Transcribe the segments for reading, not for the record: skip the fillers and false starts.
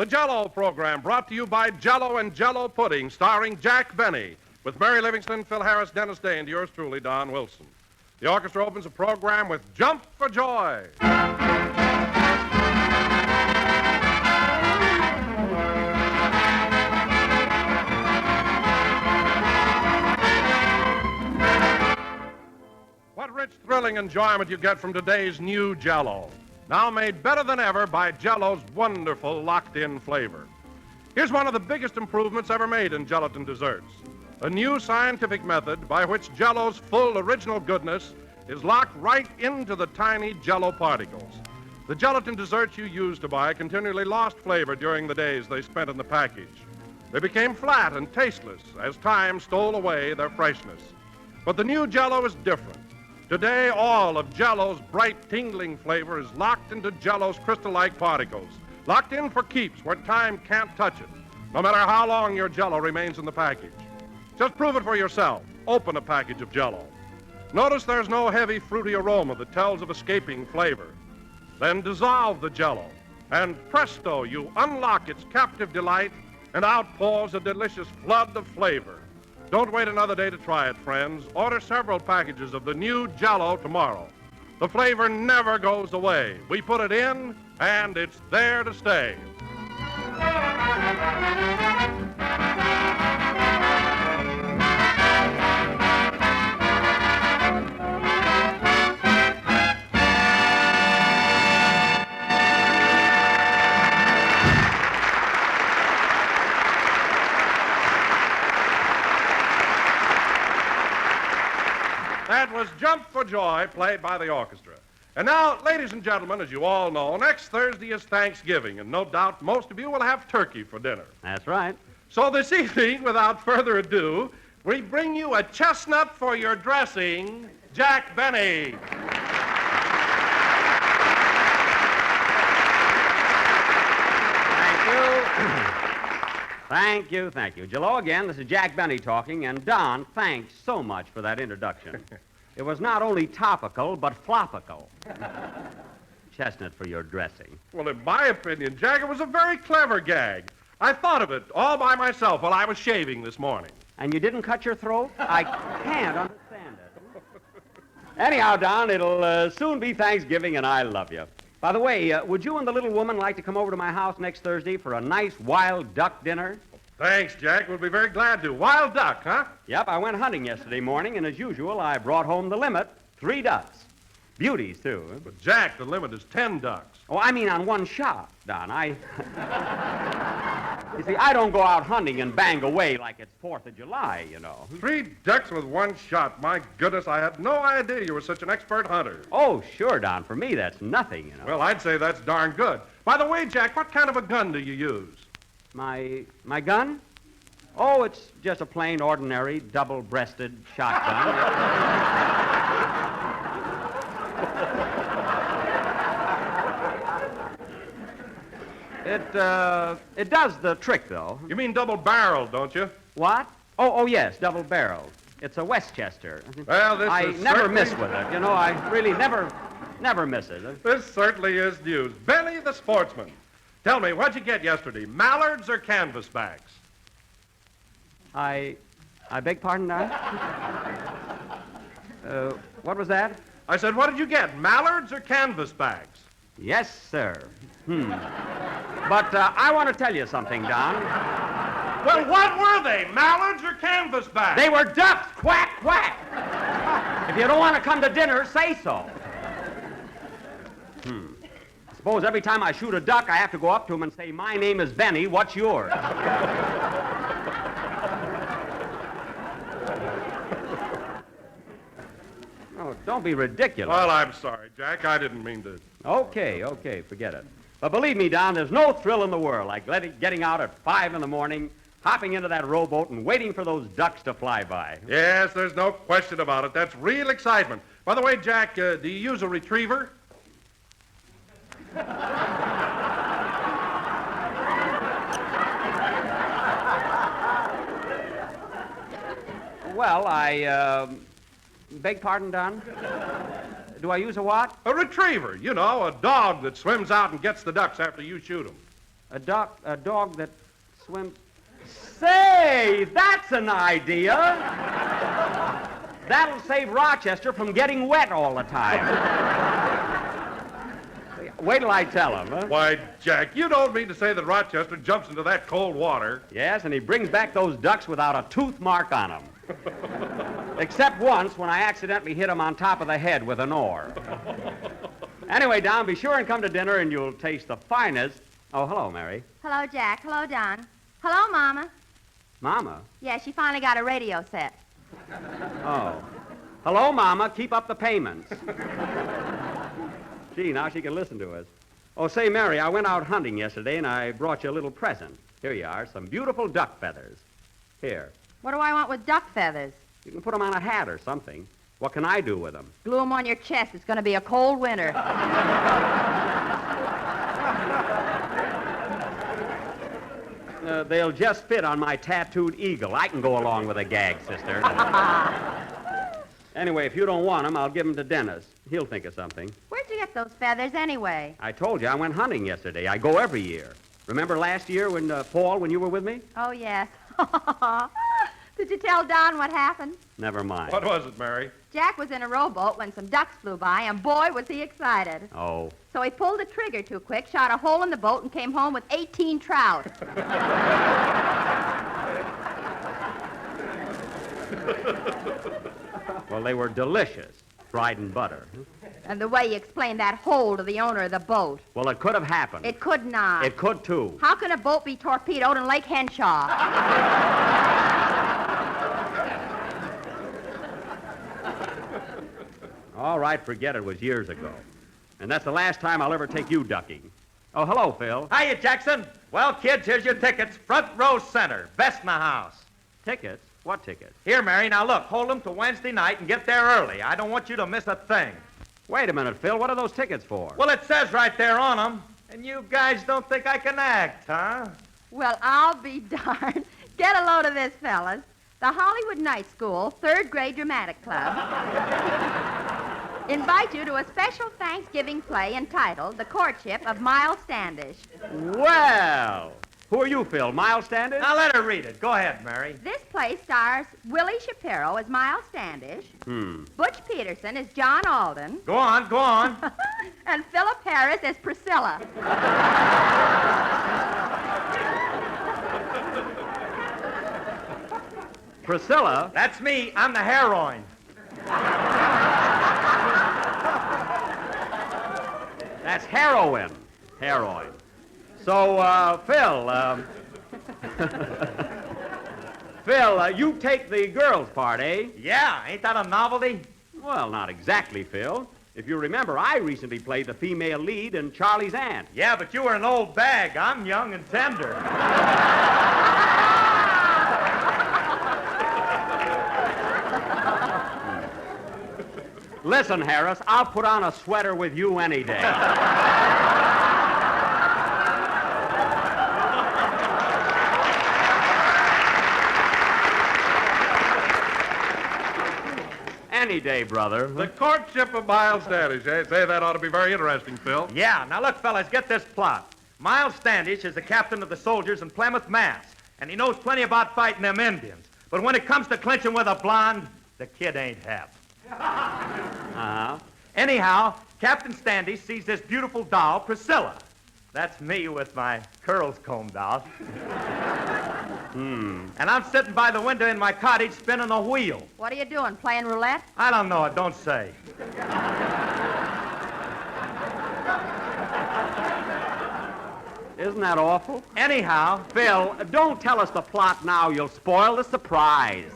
The Jell-O program brought to you by Jell-O and Jell-O Pudding, starring Jack Benny, with Mary Livingston, Phil Harris, Dennis Day, and yours truly, Don Wilson. The orchestra opens the program with Jump for Joy. What rich, thrilling enjoyment you get from today's new Jell-O. Now made better than ever by Jell-O's wonderful locked-in flavor. Here's one of the biggest improvements ever made in gelatin desserts. A new scientific method by which Jell-O's full original goodness is locked right into the tiny Jell-O particles. The gelatin desserts you used to buy continually lost flavor during the days they spent in the package. They became flat and tasteless as time stole away their freshness. But the new Jell-O is different. Today, all of Jell-O's bright, tingling flavor is locked into Jell-O's crystal-like particles, locked in for keeps where time can't touch it, no matter how long your Jell-O remains in the package. Just prove it for yourself. Open a package of Jell-O. Notice there's no heavy, fruity aroma that tells of escaping flavor. Then dissolve the Jell-O, and presto, you unlock its captive delight, and out pours a delicious flood of flavor. Don't wait another day to try it, friends. Order several packages of the new Jell-O tomorrow. The flavor never goes away. We put it in, and it's there to stay. That was Jump for Joy, played by the orchestra. And now, ladies and gentlemen, as you all know, next Thursday is Thanksgiving, and no doubt most of you will have turkey for dinner. That's right. So this evening, without further ado, we bring you a chestnut for your dressing, Jack Benny. Thank you. Hello again. This is Jack Benny talking, and Don, thanks so much for that introduction. It was not only topical, but flopical. Chestnut for your dressing. Well, in my opinion, Jack, it was a very clever gag. I thought of it all by myself while I was shaving this morning. And you didn't cut your throat? I can't understand it. Anyhow, Don, it'll soon be Thanksgiving, and I love you. By the way, would you and the little woman like to come over to my house next Thursday for a nice wild duck dinner? Thanks, Jack. We'll be very glad to. Wild duck, huh? Yep, I went hunting yesterday morning, and as usual, I brought home the limit, 3 ducks. Beauties, too. But, Jack, the limit is 10 ducks. Oh, I mean on one shot, Don. You see, I don't go out hunting and bang away like it's 4th of July, you know. 3 ducks with 1 shot. My goodness, I had no idea you were such an expert hunter. Oh, sure, Don. For me, that's nothing, you know. Well, I'd say that's darn good. By the way, Jack, what kind of a gun do you use? My gun? Oh, it's just a plain, ordinary, double-breasted shotgun. It does the trick, though. You mean double-barreled, don't you? What? Oh, yes, double-barreled. It's a Westchester. Well, I never miss with it. You know, I really never miss it. This certainly is news. Benny the sportsman. Tell me, what'd you get yesterday, mallards or canvasbacks? I beg pardon, Don? What was that? I said, what did you get, mallards or canvasbacks? Yes, sir. But I want to tell you something, Don. Well, what were they, mallards or canvasbacks? They were ducks, quack, quack. If you don't want to come to dinner, say so. Suppose every time I shoot a duck, I have to go up to him and say, my name is Benny, what's yours? Oh, don't be ridiculous. Well, I'm sorry, Jack. I didn't mean to. Okay, forget it. But believe me, Don, there's no thrill in the world like getting out at 5 in the morning, hopping into that rowboat, and waiting for those ducks to fly by. Yes, there's no question about it. That's real excitement. By the way, Jack, do you use a retriever? Well, I beg pardon, Don? Do I use a what? A retriever. You know, a dog that swims out and gets the ducks after you shoot them. A dog that swims... Say, that's an idea. That'll save Rochester from getting wet all the time. Wait till I tell him, huh? Why, Jack, you don't mean to say that Rochester jumps into that cold water. Yes, and he brings back those ducks without a tooth mark on them. Except once when I accidentally hit him on top of the head with an oar. Anyway, Don, be sure and come to dinner and you'll taste the finest... Oh, hello, Mary. Hello, Jack. Hello, Don. Hello, Mama. Mama? Yeah, she finally got a radio set. Oh. Hello, Mama. Keep up the payments. Gee, now she can listen to us. Oh, say, Mary, I went out hunting yesterday and I brought you a little present. Here you are, some beautiful duck feathers. Here. What do I want with duck feathers? You can put them on a hat or something. What can I do with them? Glue them on your chest. It's going to be a cold winter. They'll just fit on my tattooed eagle. I can go along with a gag, sister. Anyway, if you don't want them, I'll give them to Dennis. He'll think of something. Where'd you get those feathers anyway? I told you I went hunting yesterday. I go every year. Remember last year when, fall, when you were with me? Oh, yes. Did you tell Don what happened? Never mind. What was it, Mary? Jack was in a rowboat when some ducks flew by, and boy, was he excited. Oh. So he pulled the trigger too quick, shot a hole in the boat, and came home with 18 trout. Well, they were delicious. Fried in butter. And the way he explained that hole to the owner of the boat. Well, it could have happened. It could not. It could, too. How can a boat be torpedoed in Lake Henshaw? All right, forget it. It was years ago. And that's the last time I'll ever take you ducking. Oh, hello, Phil. Hiya, Jackson. Well, kids, here's your tickets. Front row center. Best in the house. Tickets? What tickets? Here, Mary. Now, look. Hold them till Wednesday night and get there early. I don't want you to miss a thing. Wait a minute, Phil. What are those tickets for? Well, it says right there on them. And you guys don't think I can act, huh? Well, I'll be darned. Get a load of this, fellas. The Hollywood Night School, 3rd grade dramatic club, invite you to a special Thanksgiving play entitled The Courtship of Miles Standish. Well, who are you, Phil? Miles Standish? Now, let her read it. Go ahead, Mary. This play stars Willie Shapiro as Miles Standish, Butch Peterson as John Alden, Go on, go on. and Philip Harris as Priscilla. Priscilla? That's me. I'm the heroine. That's heroin. Heroin. So, Phil, Phil, you take the girls' part, eh? Yeah, ain't that a novelty? Well, not exactly, Phil. If you remember, I recently played the female lead in Charlie's Aunt. Yeah, but you were an old bag. I'm young and tender. Listen, Harris, I'll put on a sweater with you any day. Any day, brother. The Courtship of Miles Standish, eh? Say, that ought to be very interesting, Phil. Yeah, now look, fellas, get this plot. Miles Standish is the captain of the soldiers in Plymouth, Mass., and he knows plenty about fighting them Indians. But when it comes to clinching with a blonde, the kid ain't hep. Uh-huh. Anyhow, Captain Standish sees this beautiful doll, Priscilla. That's me with my curls combed out. And I'm sitting by the window in my cottage spinning a wheel. What are you doing, playing roulette? I don't know, don't say. Isn't that awful? Anyhow, Phil, don't tell us the plot now. You'll spoil the surprise.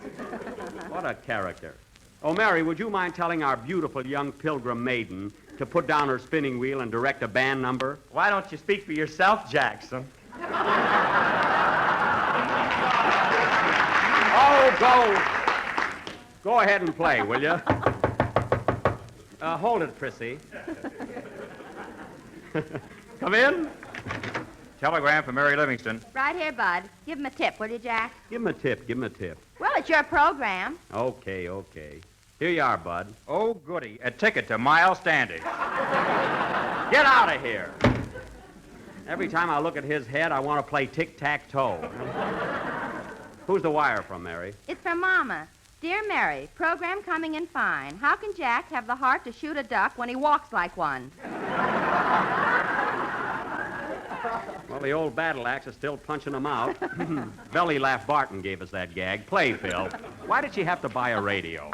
What a character. Oh, Mary, would you mind telling our beautiful young pilgrim maiden to put down her spinning wheel and direct a band number? why don't you speak for yourself, Jackson? Oh, go ahead and play, will you? Hold it, Prissy. Come in. Telegram for Mary Livingston. Right here, Bud. Give him a tip, will you, Jack? Give him a tip, give him a tip. Well, it's your program. Okay. Here you are, Bud. Oh, goody. A ticket to Miles Standish. Get out of here. Every time I look at his head, I want to play tic-tac-toe. Who's the wire from, Mary? It's from Mama. Dear Mary, program coming in fine. How can Jack have the heart to shoot a duck when he walks like one? Well, the old battle axe is still punching him out. Belly Laugh Barton gave us that gag. Play, Phil. Why did she have to buy a radio?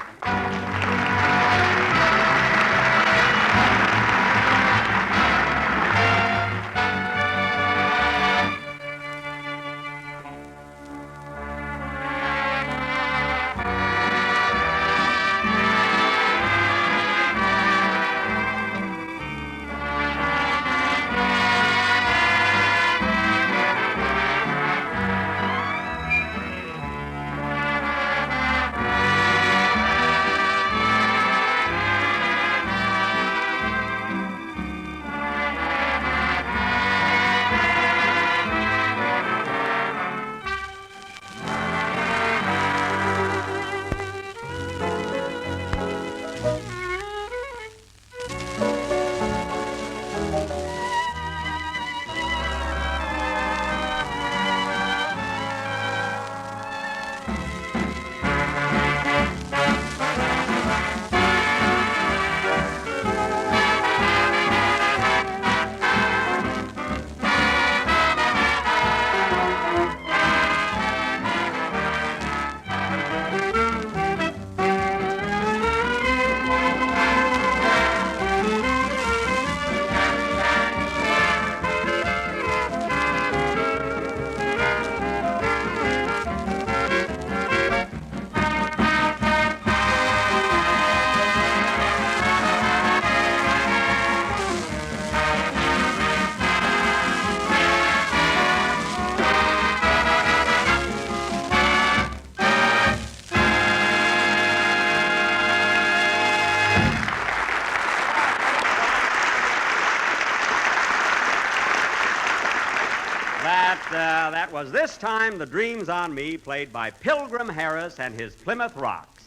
That was This Time the Dream's on Me, played by Pilgrim Harris and his Plymouth Rocks.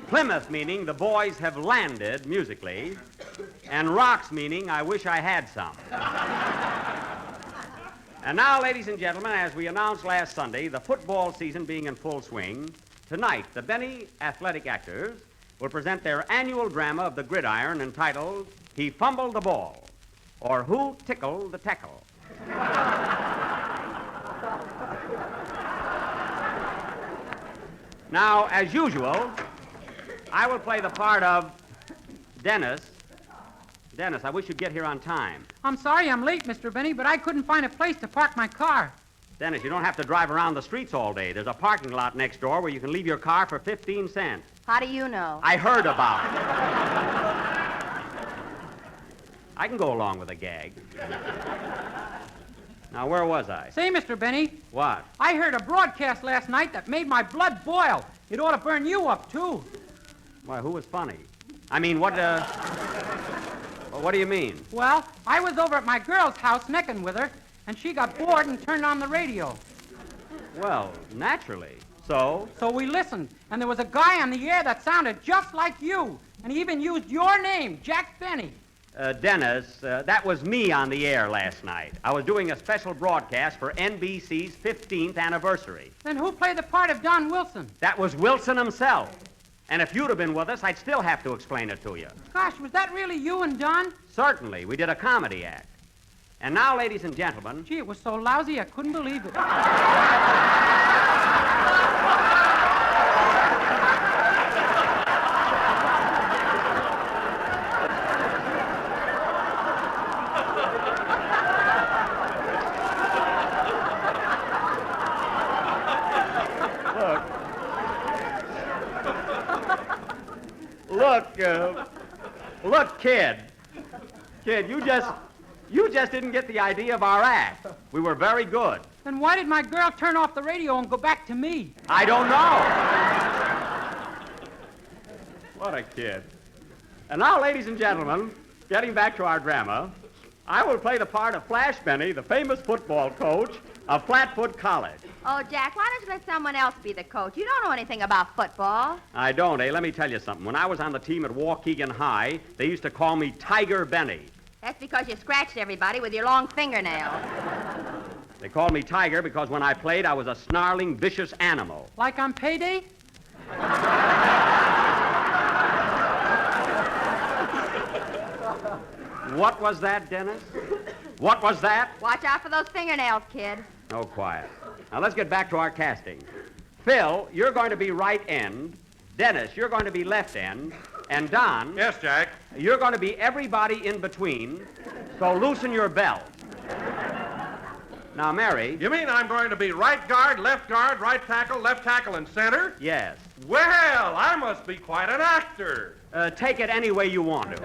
Plymouth meaning the boys have landed musically, and rocks meaning I wish I had some. And now, ladies and gentlemen, as we announced last Sunday, the football season being in full swing, tonight the Benny Athletic Actors will present their annual drama of the gridiron entitled He Fumbled the Ball, or Who Tickled the Tackle. Now, as usual, I will play the part of Dennis. Dennis, I wish you'd get here on time. I'm sorry I'm late, Mr. Benny, but I couldn't find a place to park my car. Dennis, you don't have to drive around the streets all day. There's a parking lot next door where you can leave your car for 15 cents. How do you know? I heard about it. I can go along with a gag. Now, where was I? Say, Mr. Benny, What? I heard a broadcast last night that made my blood boil. It ought to burn you up, too. Why, who was funny? I mean, what do you mean? Well, I was over at my girl's house necking with her, and she got bored and turned on the radio. Well, naturally. So? So we listened, and there was a guy on the air that sounded just like you, and he even used your name, Jack Benny. Dennis, that was me on the air last night. I was doing a special broadcast for NBC's 15th anniversary. Then who played the part of Don Wilson? That was Wilson himself. And if you'd have been with us, I'd still have to explain it to you. Gosh, was that really you and Don? Certainly. We did a comedy act. And now, ladies and gentlemen... Gee, it was so lousy I couldn't believe it. Look, kid. Kid, you just didn't get the idea of our act. We were very good. Then why did my girl turn off the radio and go back to me? I don't know. What a kid. And now, ladies and gentlemen, getting back to our drama, I will play the part of Flash Benny, the famous football coach of Flatfoot College. Oh, Jack, why don't you let someone else be the coach? You don't know anything about football. I don't, eh? Let me tell you something. When I was on the team at Waukegan High, they used to call me Tiger Benny. That's because you scratched everybody with your long fingernails. They called me Tiger because when I played, I was a snarling, vicious animal. Like on payday? What was that, Dennis? What was that? Watch out for those fingernails, kid. Oh, quiet. Now, let's get back to our casting. Phil, you're going to be right end. Dennis, you're going to be left end. And Don... Yes, Jack. You're going to be everybody in between, so loosen your belt. Now, Mary... You mean I'm going to be right guard, left tackle, and center? Yes. Well, I must be quite an actor. Take it any way you want to.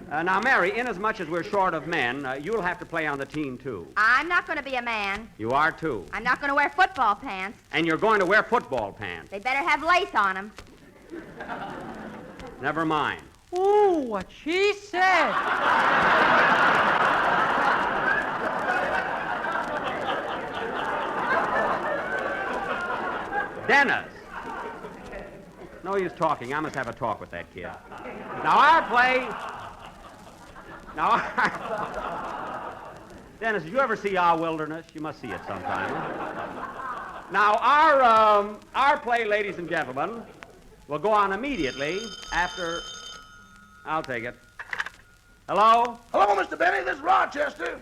Now, Mary, inasmuch as we're short of men, you'll have to play on the team, too. I'm not going to be a man. You are, too. I'm not going to wear football pants. And you're going to wear football pants. They better have lace on them. Never mind. Ooh, what she said. Dennis! No use talking. I must have a talk with that kid. Now, our play... Dennis, did you ever see Our Wilderness? You must see it sometime. Now, our play, ladies and gentlemen, will go on immediately after... I'll take it. Hello? Hello, Mr. Benny. This is Rochester.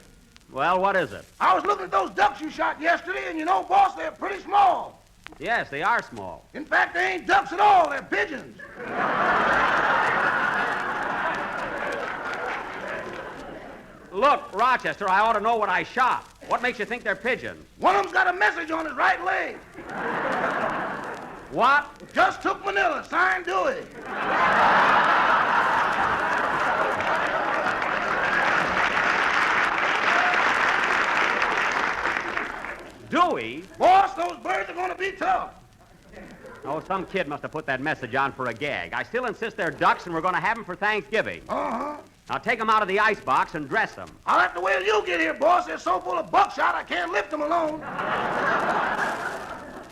Well, what is it? I was looking at those ducks you shot yesterday, and you know, boss, they're pretty small. Yes, they are small. In fact, they ain't ducks at all. They're pigeons. Look, Rochester, I ought to know what I shot. What makes you think they're pigeons? One of them's got a message on his right leg. What? Just took Manila. Signed Dewey. Dewey? Boss, those birds are going to be tough. Oh, some kid must have put that message on for a gag. I still insist they're ducks, and we're going to have them for Thanksgiving. Uh-huh. Now take them out of the icebox and dress them. I'll have to wait till you get here, boss. They're so full of buckshot I can't lift them alone.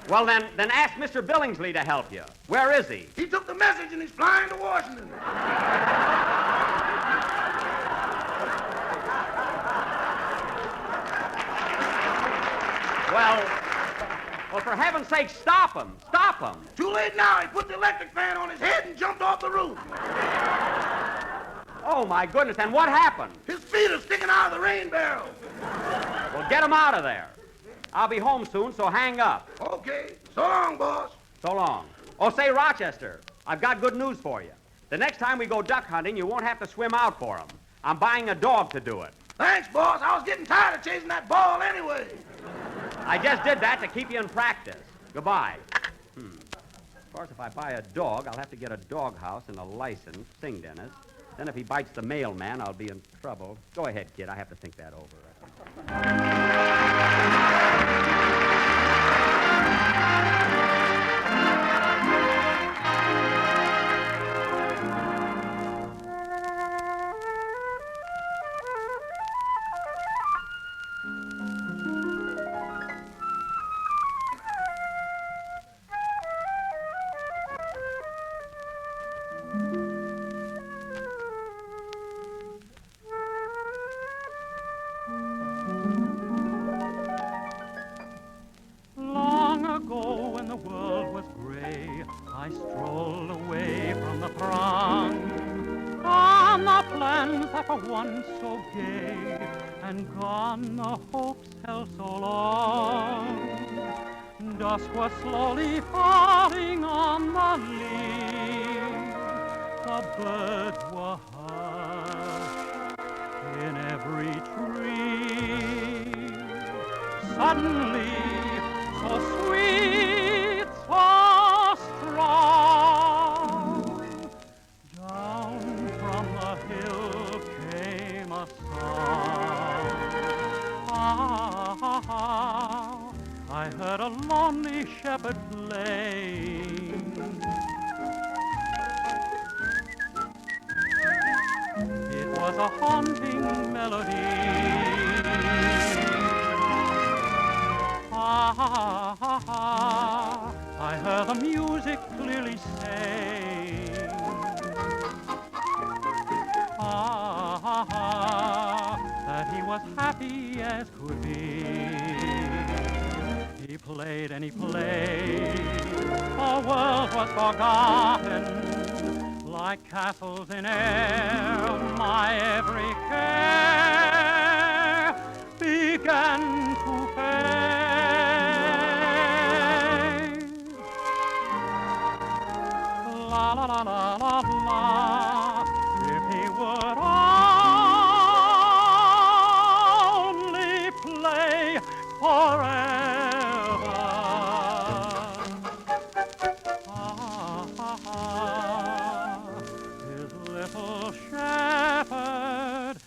Well, then ask Mr. Billingsley to help you. Where is he? He took the message and he's flying to Washington. Well, for heaven's sake, stop him. Stop him. Too late now. He put the electric fan on his head and jumped off the roof. Oh, my goodness. And what happened? His feet are sticking out of the rain barrel. Well, get him out of there. I'll be home soon, so hang up. Okay. So long, boss. So long. Oh, say, Rochester, I've got good news for you. The next time we go duck hunting, you won't have to swim out for them. I'm buying a dog to do it. Thanks, boss. I was getting tired of chasing that ball anyway. I just did that to keep you in practice. Goodbye. Of course, if I buy a dog, I'll have to get a dog house and a license. Sing, Dennis. Then if he bites the mailman, I'll be in trouble. Go ahead, kid. I have to think that over. Long ago, when the world was gray, I strolled away from the throng. On the plans that were once so gay, and gone the hopes held so long. Dusk was slowly falling on the lea. The birds were hushed in every tree. Suddenly, so sweet, so strong, down from the hill came a song. Ah, I heard a lonely shepherd playing. It was a haunting melody. I heard the music clearly say, was happy as could be. He played and he played, the world was forgotten. Like castles in air, my every care began to fade. La la la la la la, if he would only play forever. His little shepherd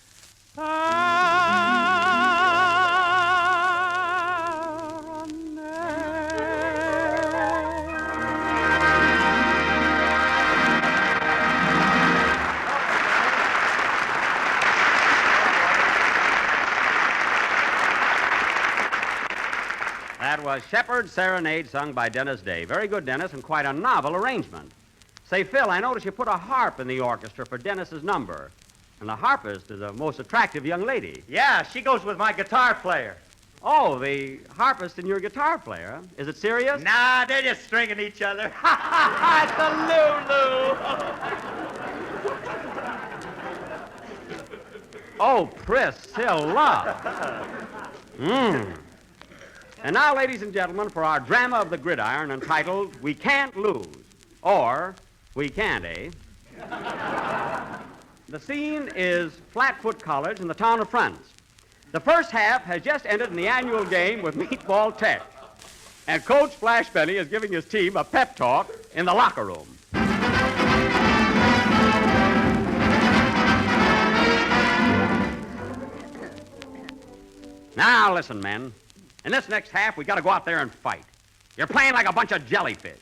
That was Shepherd's Serenade, sung by Dennis Day. Very good, Dennis, and quite a novel arrangement. Say, Phil, I noticed you put a harp in the orchestra for Dennis's number. And the harpist is a most attractive young lady. Yeah, she goes with my guitar player. Oh, the harpist and your guitar player. Is it serious? Nah, they're just stringing each other. It's a Lulu. Oh, Priscilla. And now, ladies and gentlemen, for our drama of the gridiron entitled We Can't Lose, or We Can't, eh? The scene is Flatfoot College in the town of Friends. The first half has just ended in the annual game with Meatball Tech. And Coach Flash Benny is giving his team a pep talk in the locker room. Now, listen, men. In this next half, we got to go out there and fight. You're playing like a bunch of jellyfish.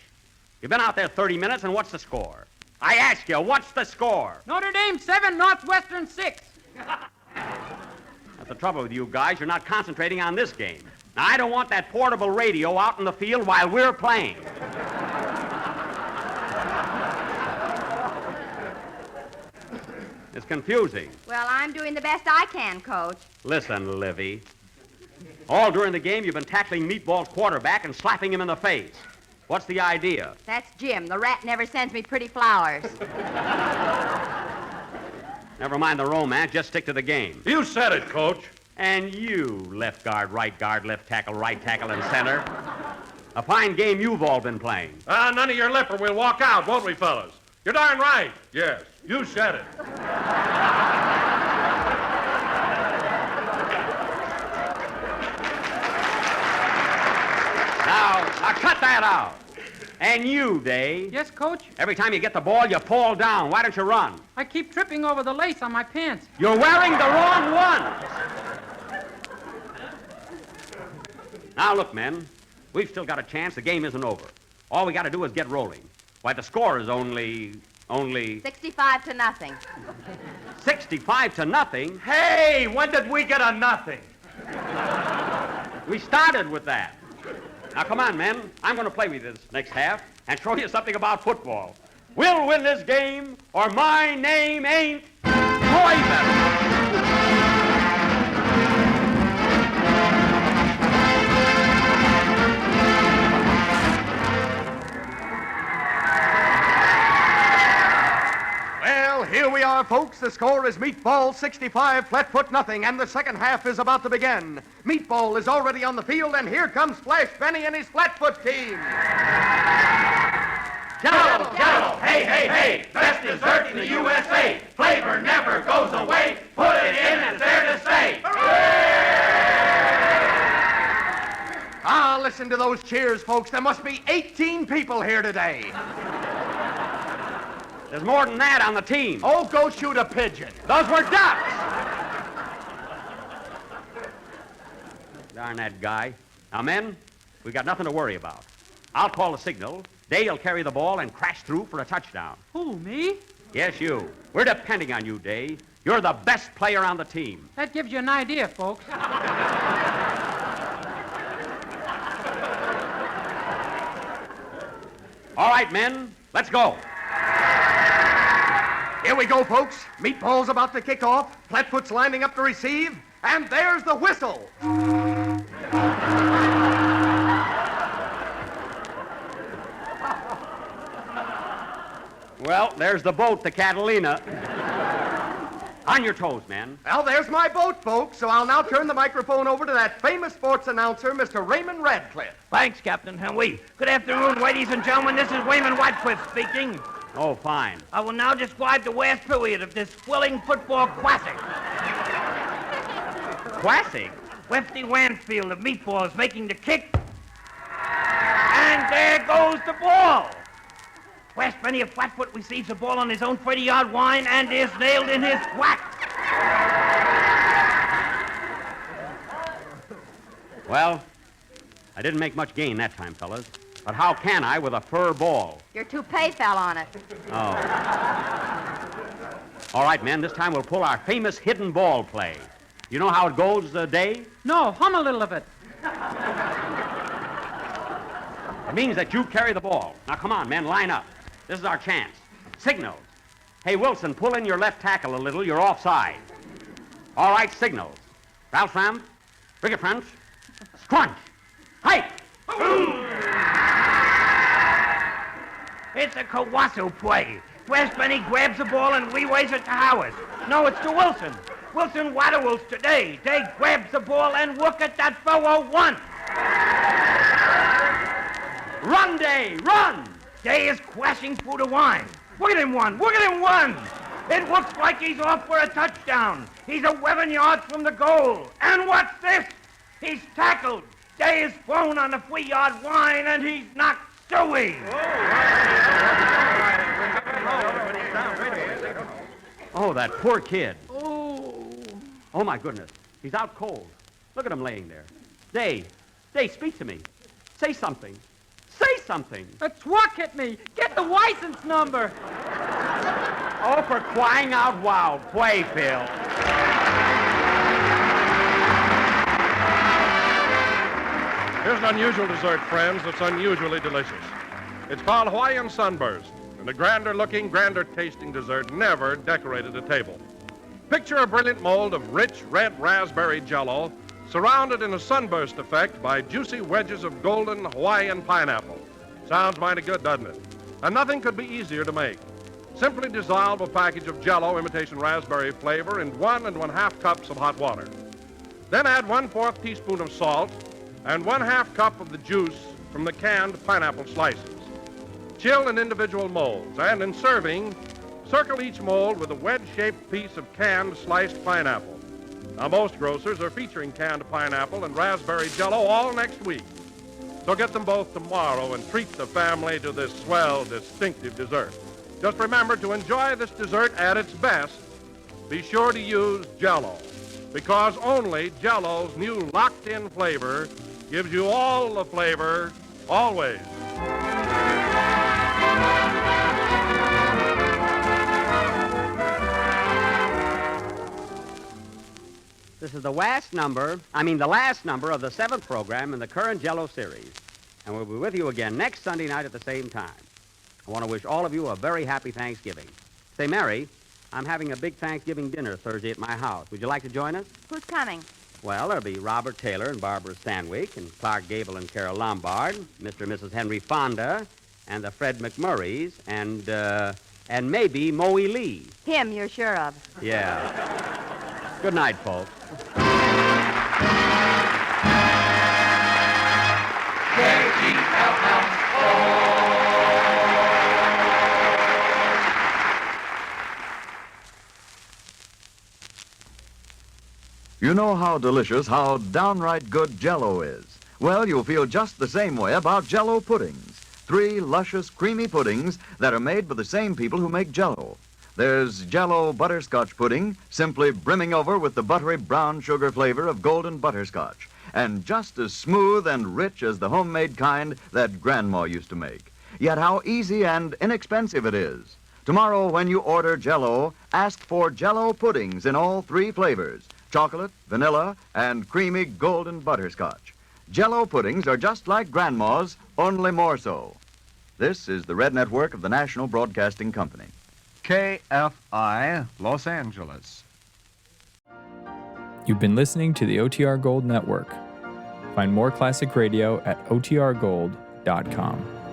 You've been out there 30 minutes, and what's the score? I ask you, what's the score? Notre Dame 7, Northwestern 6. That's the trouble with you guys. You're not concentrating on this game. Now, I don't want that portable radio out in the field while we're playing. It's confusing. Well, I'm doing the best I can, Coach. Listen, Livy. All during the game, you've been tackling Meatball's quarterback and slapping him in the face. What's the idea? That's Jim. The rat never sends me pretty flowers. Never mind the romance. Just stick to the game. You said it, Coach. And you, left guard, left tackle, and center. A fine game you've all been playing. None of your lip or we'll walk out, won't we, fellas? You're darn right. Yes, you said it. Now cut that out. And you, Dave. Yes, Coach? Every time you get the ball, you fall down. Why don't you run? I keep tripping over the lace on my pants. You're wearing the wrong ones. Now, look, men. We've still got a chance. The game isn't over. All we got to do is get rolling. Why, the score is only... 65-0. 65-0? Hey, when did we get a nothing? We started with that. Now, come on, men. I'm going to play with you this next half and show you something about football. We'll win this game, or my name ain't Royman. Well, here we are, folks. The score is Meatball 65, Flatfoot nothing, and the second half is about to begin. Meatball is already on the field, and here comes Flash Benny and his Flatfoot team. Jello, Jello, hey, hey, hey, best dessert in the USA. Flavor never goes away. Put it in and it's there to stay. Ah, listen to those cheers, folks. There must be 18 people here today. There's more than that on the team. Oh, go shoot a pigeon. Those were ducks. Darn that guy. Now, men, we got nothing to worry about. I'll call the signal. Day'll carry the ball and crash through for a touchdown. Who, me? Yes, you. We're depending on you, Day. You're the best player on the team. That gives you an idea, folks. All right, men, let's go. Here we go, folks. Meatball's about to kick off. Flatfoot's lining up to receive. And there's the whistle. Well, there's the boat, the Catalina. On your toes, man. Well, there's my boat, folks, so I'll now turn the microphone over to that famous sports announcer, Mr. Raymond Radcliffe. Thanks, Captain Henry. Good afternoon, ladies and gentlemen. This is Raymond Radcliffe speaking. Oh, fine. I will now describe the last period of this thrilling football classic. Classic? Lefty Wansfield of Meatballs making the kick. And there goes the ball. Flash Benny of Flatfoot receives the ball on his own 30-yard line and is nailed in his whack. Well, I didn't make much gain that time, fellas. But how can I with a fur ball? Your toupee fell on it. Oh. All right, men, this time we'll pull our famous hidden ball play. You know how it goes, Dave? No, hum a little of it. It means that you carry the ball. Now, come on, men, line up. This is our chance. Signals. Hey, Wilson, pull in your left tackle a little. You're offside. All right, signals. Ralph, Brigger French, scrunch, hike. It's a Kawasu play. Flash Benny grabs the ball and reways it to Howard. No, it's to Wilson. Wilson waddles today. Day grabs the ball and look at that fellow run. Run, Day, run! Day is crashing through the line. Look at him run. Look at him run. It looks like he's off for a touchdown. He's 11 yards from the goal. And what's this? He's tackled. Day is thrown on the 3-yard line, and he's knocked silly. Oh, that poor kid. Oh, my goodness. He's out cold. Look at him laying there. Day, speak to me. Say something. Say something. The truck hit me. Get the license number. Oh, for crying out loud. Play, Phil. Here's an unusual dessert, friends, that's unusually delicious. It's called Hawaiian Sunburst, and a grander-looking, grander-tasting dessert never decorated a table. Picture a brilliant mold of rich red raspberry jello surrounded in a sunburst effect by juicy wedges of golden Hawaiian pineapple. Sounds mighty good, doesn't it? And nothing could be easier to make. Simply dissolve a package of jello imitation raspberry flavor in 1 1/2 cups of hot water. Then add 1/4 teaspoon of salt and 1/2 cup of the juice from the canned pineapple slices. Chill in individual molds, and in serving, circle each mold with a wedge-shaped piece of canned sliced pineapple. Now, most grocers are featuring canned pineapple and raspberry jello all next week. So get them both tomorrow and treat the family to this swell, distinctive dessert. Just remember, to enjoy this dessert at its best, be sure to use Jell-O, because only Jell-O's new locked-in flavor gives you all the flavor, always. This is the last number of the 7th program in the current Jell-O series. And we'll be with you again next Sunday night at the same time. I want to wish all of you a very happy Thanksgiving. Say, Mary, I'm having a big Thanksgiving dinner Thursday at my house. Would you like to join us? Who's coming? Well, there'll be Robert Taylor and Barbara Stanwyck and Clark Gable and Carol Lombard, Mr. and Mrs. Henry Fonda, and the Fred McMurrays, and maybe Moe Lee. Him, you're sure of. Yeah. Good night, folks. You know how delicious, how downright good Jell-O is. Well, you'll feel just the same way about Jell-O puddings. 3 luscious, creamy puddings that are made by the same people who make Jell-O. There's Jell-O butterscotch pudding, simply brimming over with the buttery brown sugar flavor of golden butterscotch, and just as smooth and rich as the homemade kind that Grandma used to make. Yet how easy and inexpensive it is. Tomorrow, when you order Jell-O, ask for Jell-O puddings in all 3 flavors: chocolate, vanilla, and creamy golden butterscotch. Jell-O puddings are just like Grandma's, only more so. This is the Red Network of the National Broadcasting Company. KFI, Los Angeles. You've been listening to the OTR Gold Network. Find more classic radio at otrgold.com.